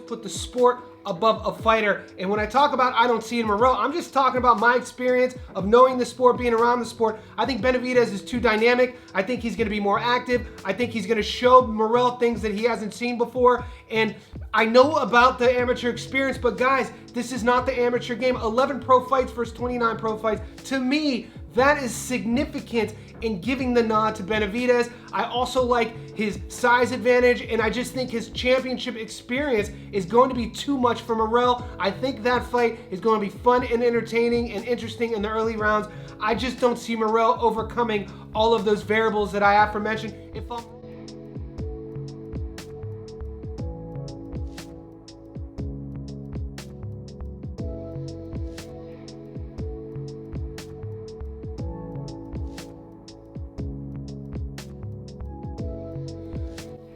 put the sport above a fighter. And when I talk about I don't see it in Morrell, I'm just talking about my experience of knowing the sport, being around the sport. I think Benavidez is too dynamic. I think he's going to be more active. I think he's going to show Morrell things that he hasn't seen before. And I know about the amateur experience, but guys, this is not the amateur game. 11 pro fights versus 29 pro fights. To me, that is significant in giving the nod to Benavidez. I also like his size advantage, and I just think his championship experience is going to be too much for Morrell. I think that fight is going to be fun and entertaining and interesting in the early rounds. I just don't see Morrell overcoming all of those variables that I aforementioned.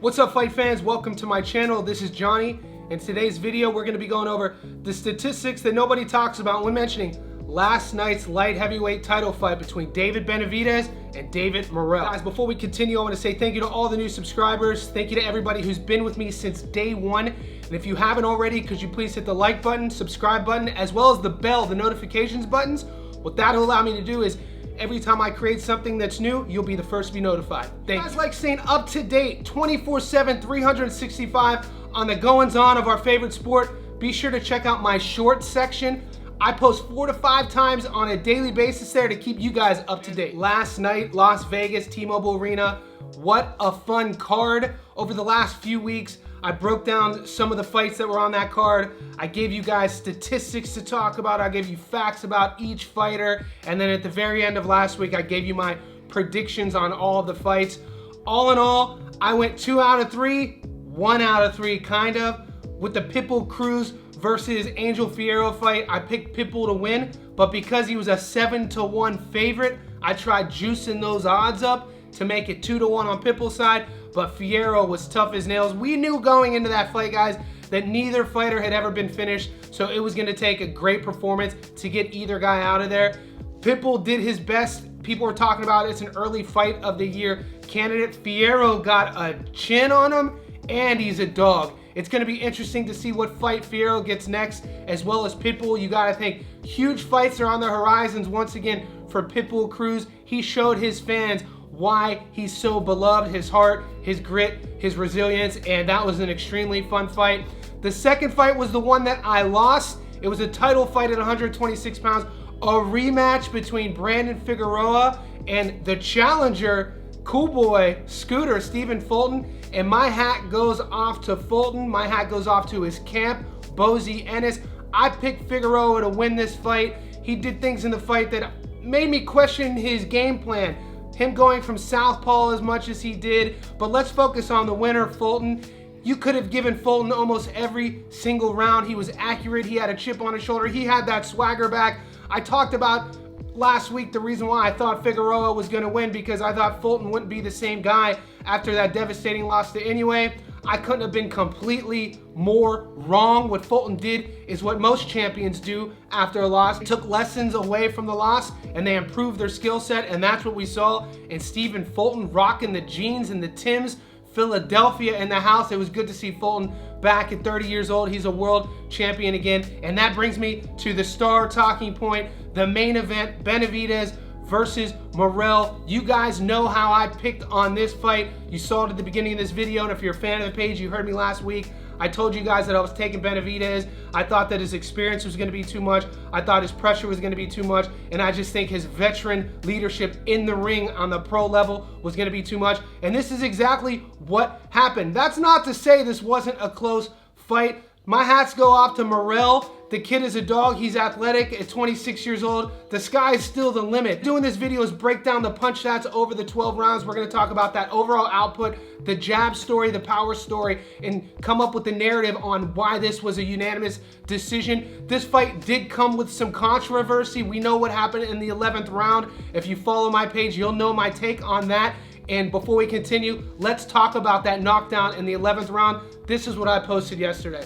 What's up, fight fans? Welcome to my channel. This is Johnny. In today's video, we're going to be going over the statistics that nobody talks about when mentioning last night's light heavyweight title fight between David Benavidez and David Morrell. Guys, before we continue, I want to say thank you to all the new subscribers. Thank you to everybody who's been with me since day one. And if you haven't already, could you please hit the like button, subscribe button, as well as the bell, the notifications buttons. What that'll allow me to do is every time I create something that's new, you'll be the first to be notified. Thank you. Guys, like staying up to date 24/7, 365 on the goings on of our favorite sport, be sure to check out my shorts section. I post 4 to 5 times on a daily basis there to keep you guys up to date. Last night, Las Vegas, T-Mobile Arena. What a fun card. Over the last few weeks, I broke down some of the fights that were on that card. I gave you guys statistics to talk about. I gave you facts about each fighter. And then at the very end of last week, I gave you my predictions on all of the fights. All in all, I went 2 out of 3, 1 out of 3 kind of. With the Pitbull Cruz versus Angel Fierro fight, I picked Pitbull to win. But because he was a 7-1 favorite, I tried juicing those odds up to make it 2-1 on Pitbull's side. But Fierro was tough as nails. We knew going into that fight, guys, that neither fighter had ever been finished, so it was going to take a great performance to get either guy out of there. Pitbull did his best. People were talking about it's an early fight of the year candidate. Fierro got a chin on him, and he's a dog. It's going to be interesting to see what fight Fierro gets next, as well as Pitbull. You got to think huge fights are on the horizons once again for Pitbull Cruz. He showed his fans why he's so beloved, his heart, his grit, his resilience, and that was an extremely fun fight. The second fight was the one that I lost. It was a title fight at 126 pounds, a rematch between Brandon Figueroa and the challenger, cool boy, Scooter, Stephen Fulton, and my hat goes off to Fulton. My hat goes off to his camp, Bozy Ennis. I picked Figueroa to win this fight. He did things in the fight that made me question his game plan. Him going from southpaw as much as he did, but let's focus on the winner, Fulton. You could have given Fulton almost every single round. He was accurate. He had a chip on his shoulder. He had that swagger back. I talked about last week the reason why I thought Figueroa was going to win, because I thought Fulton wouldn't be the same guy after that devastating loss to Inoue. I couldn't have been completely more wrong. What Fulton did is what most champions do after a loss. They took lessons away from the loss and they improved their skill set, and that's what we saw in Stephen Fulton rocking the jeans and the Timbs. Philadelphia in the house. It was good to see Fulton back at 30 years old. He's a world champion again. And that brings me to the star talking point, the main event, Benavidez versus Morrell. You guys know how I picked on this fight. You saw it at the beginning of this video, and if you're a fan of the page, you heard me last week. I told you guys that I was taking Benavidez. I thought that his experience was going to be too much. I thought his pressure was going to be too much, and I just think his veteran leadership in the ring on the pro level was going to be too much, and this is exactly what happened. That's not to say this wasn't a close fight. My hats go off to Morrell. The kid is a dog. He's athletic at 26 years old. The sky is still the limit. Doing this video is break down the punch stats over the 12 rounds. We're going to talk about that overall output, the jab story, the power story, and come up with the narrative on why this was a unanimous decision. This fight did come with some controversy. We know what happened in the 11th round. If you follow my page, you'll know my take on that. And before we continue, let's talk about that knockdown in the 11th round. This is what I posted yesterday.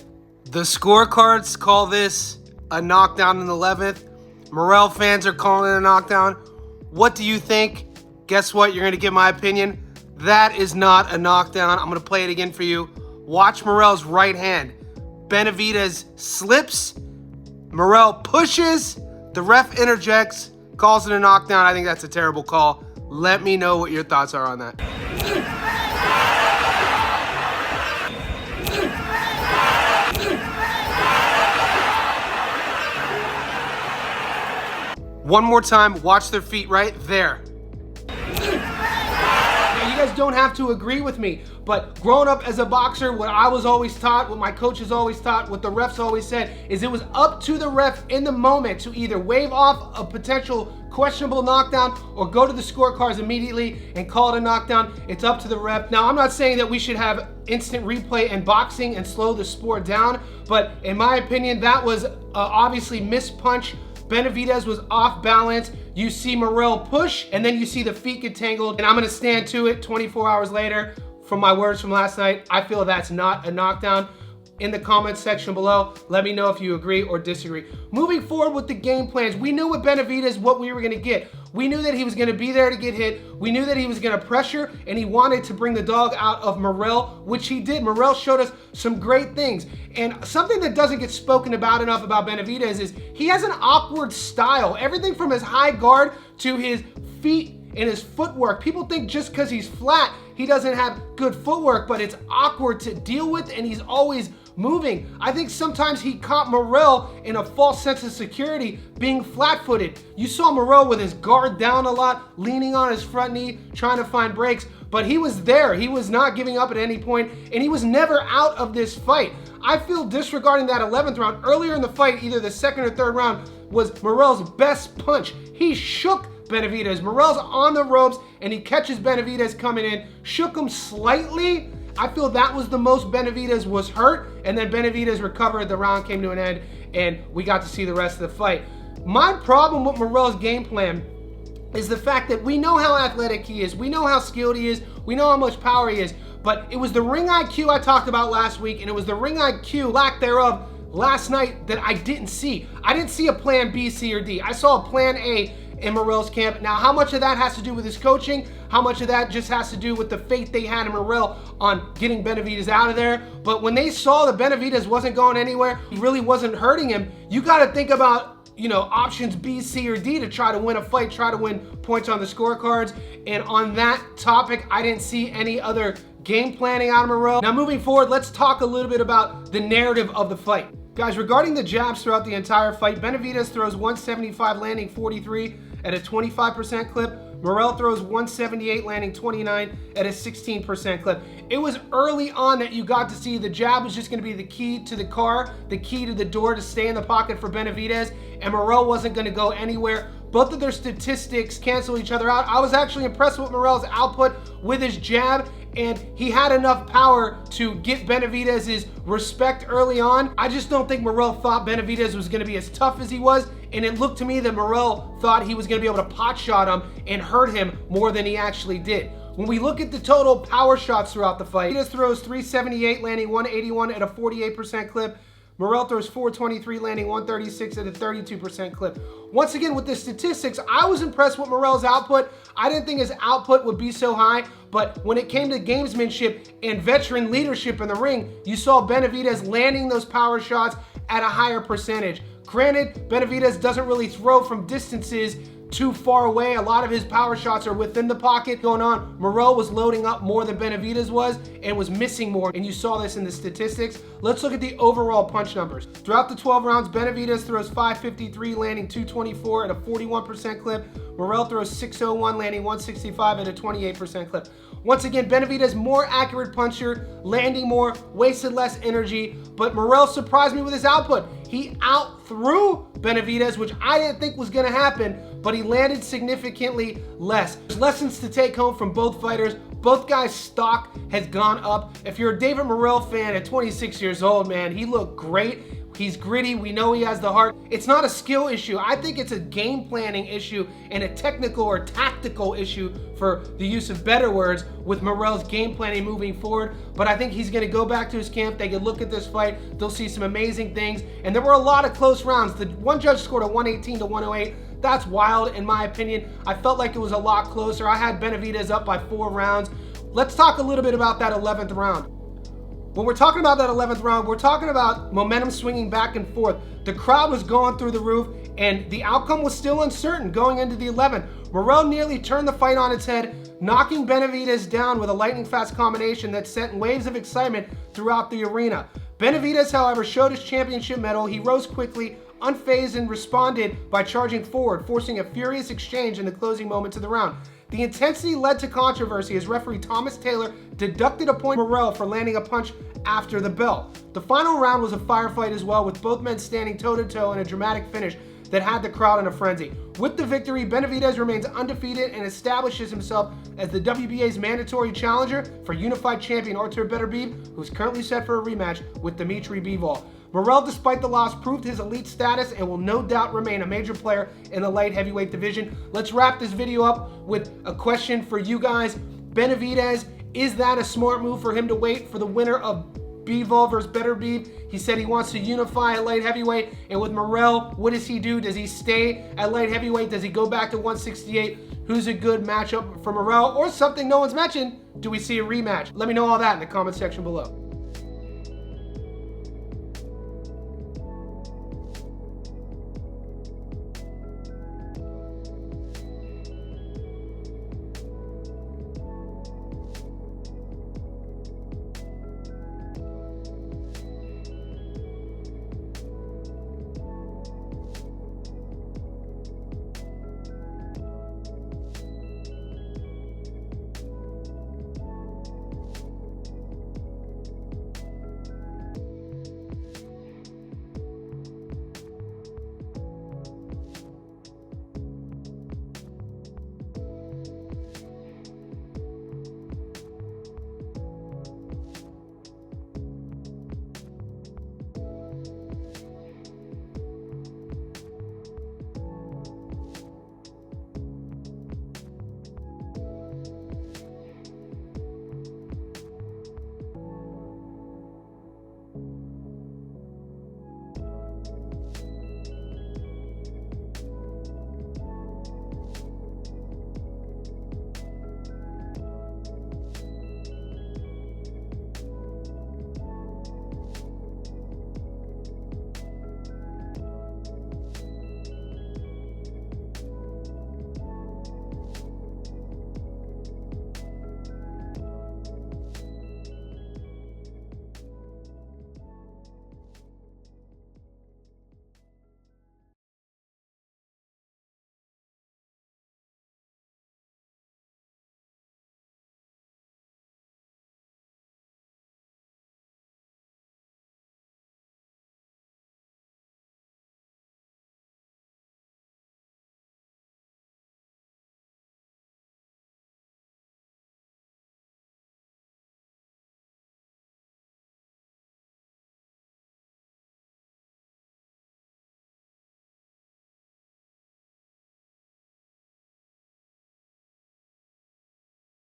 The scorecards call this a knockdown in the 11th. Morrell fans are calling it a knockdown. What do you think? Guess what? You're going to get my opinion. That is not a knockdown. I'm going to play it again for you. Watch Morrell's right hand. Benavidez slips, Morrell pushes, the ref interjects, calls it a knockdown. I think that's a terrible call. Let me know what your thoughts are on that. One more time, watch their feet right there. Now, you guys don't have to agree with me, but growing up as a boxer, what I was always taught, what my coaches always taught, what the refs always said, is it was up to the ref in the moment to either wave off a potential questionable knockdown or go to the scorecards immediately and call it a knockdown. It's up to the ref. Now, I'm not saying that we should have instant replay and boxing and slow the sport down, but in my opinion, that was obviously missed punch. Benavidez was off balance. You see Morrell push, and then you see the feet get tangled, and I'm gonna stand to it 24 hours later. From my words from last night, I feel that's not a knockdown. In the comments section below, let me know if you agree or disagree. Moving forward with the game plans, we knew with Benavidez what we were gonna get. We knew that he was gonna be there to get hit. We knew that he was gonna pressure, and he wanted to bring the dog out of Morrell, which he did. Morrell showed us some great things. And something that doesn't get spoken about enough about Benavidez is he has an awkward style. Everything from his high guard to his feet and his footwork. People think just because he's flat, he doesn't have good footwork, but it's awkward to deal with, and he's always moving. I think sometimes he caught Morrell in a false sense of security, being flat-footed. You saw Morrell with his guard down a lot, leaning on his front knee, trying to find breaks, but he was there. He was not giving up at any point, and he was never out of this fight. I feel disregarding that 11th round, earlier in the fight, either the second or third round, was Morrell's best punch. He shook Benavidez. Morrell's on the ropes, and he catches Benavidez coming in, shook him slightly. I feel that was the most Benavidez was hurt, and then Benavidez recovered, the round came to an end, and we got to see the rest of the fight. My problem with Morrell's game plan is the fact that we know how athletic he is, we know how skilled he is, we know how much power he is, but it was the ring IQ I talked about last week, and it was the ring IQ, lack thereof, last night that I didn't see. I didn't see a plan B, C, or D. I saw a plan A in Morrell's camp. Now, how much of that has to do with his coaching? How much of that just has to do with the faith they had in Morrell on getting Benavidez out of there? But when they saw that Benavidez wasn't going anywhere, he really wasn't hurting him, you got to think about, you know, options B, C, or D to try to win a fight, try to win points on the scorecards. And on that topic, I didn't see any other game planning out of Morrell. Now, moving forward, let's talk a little bit about the narrative of the fight. Guys, regarding the jabs throughout the entire fight, Benavidez throws 175, landing 43 at a 25% clip. Morrell throws 178, landing 29 at a 16% clip. It was early on that you got to see the jab was just going to be the key to the car, the key to the door to stay in the pocket for Benavidez, and Morrell wasn't going to go anywhere. Both of their statistics cancel each other out. I was actually impressed with Morrell's output with his jab, and he had enough power to get Benavidez's respect early on. I just don't think Morrell thought Benavidez was going to be as tough as he was, and it looked to me that Morrell thought he was going to be able to pot shot him and hurt him more than he actually did. When we look at the total power shots throughout the fight, Benavidez throws 378, landing 181 at a 48% clip. Morrell throws 423, landing 136 at a 32% clip. Once again, with the statistics, I was impressed with Morrell's output. I didn't think his output would be so high, but when it came to gamesmanship and veteran leadership in the ring, you saw Benavidez landing those power shots at a higher percentage. Granted, Benavidez doesn't really throw from distances too far away. A lot of his power shots are within the pocket going on. Morrell was loading up more than Benavidez was and was missing more, and you saw this in the statistics. Let's look at the overall punch numbers. Throughout the 12 rounds, Benavidez throws 553, landing 224 at a 41% clip. Morrell throws 601, landing 165 at a 28% clip. Once again, Benavidez more accurate puncher, landing more, wasted less energy, but Morrell surprised me with his output. He out-threw Benavidez, which I didn't think was gonna happen, but he landed significantly less. There's lessons to take home from both fighters. Both guys' stock has gone up. If you're a David Morrell fan at 26 years old, man, he looked great. He's gritty. We know he has the heart. It's not a skill issue. I think it's a game planning issue and a technical or tactical issue, for the use of better words, with Morrell's game planning moving forward. But I think he's going to go back to his camp. They can look at this fight. They'll see some amazing things. And there were a lot of close rounds. The one judge scored a 118 to 108. That's wild in my opinion. I felt like it was a lot closer. I had Benavidez up by 4 rounds. Let's talk a little bit about that 11th round. When we're talking about that 11th round, we're talking about momentum swinging back and forth. The crowd was going through the roof, and the outcome was still uncertain going into the 11th. Morrell nearly turned the fight on its head, knocking Benavidez down with a lightning-fast combination that sent waves of excitement throughout the arena. Benavidez, however, showed his championship mettle. He rose quickly, unfazed, and responded by charging forward, forcing a furious exchange in the closing moments of the round. The intensity led to controversy as referee Thomas Taylor deducted a point Morrell for landing a punch after the bell. The final round was a firefight as well, with both men standing toe-to-toe in a dramatic finish that had the crowd in a frenzy. With the victory, Benavidez remains undefeated and establishes himself as the WBA's mandatory challenger for unified champion Artur Beterbiev, who's currently set for a rematch with Dimitri Bivol. Morrell, despite the loss, proved his elite status and will no doubt remain a major player in the light heavyweight division. Let's wrap this video up with a question for you guys. Benavidez, is that a smart move for him to wait for the winner of Bivol versus Beterbiev? He said he wants to unify at light heavyweight. And with Morrell, what does he do? Does he stay at light heavyweight? Does he go back to 168? Who's a good matchup for Morrell? Or something no one's mentioned, do we see a rematch? Let me know all that in the comment section below.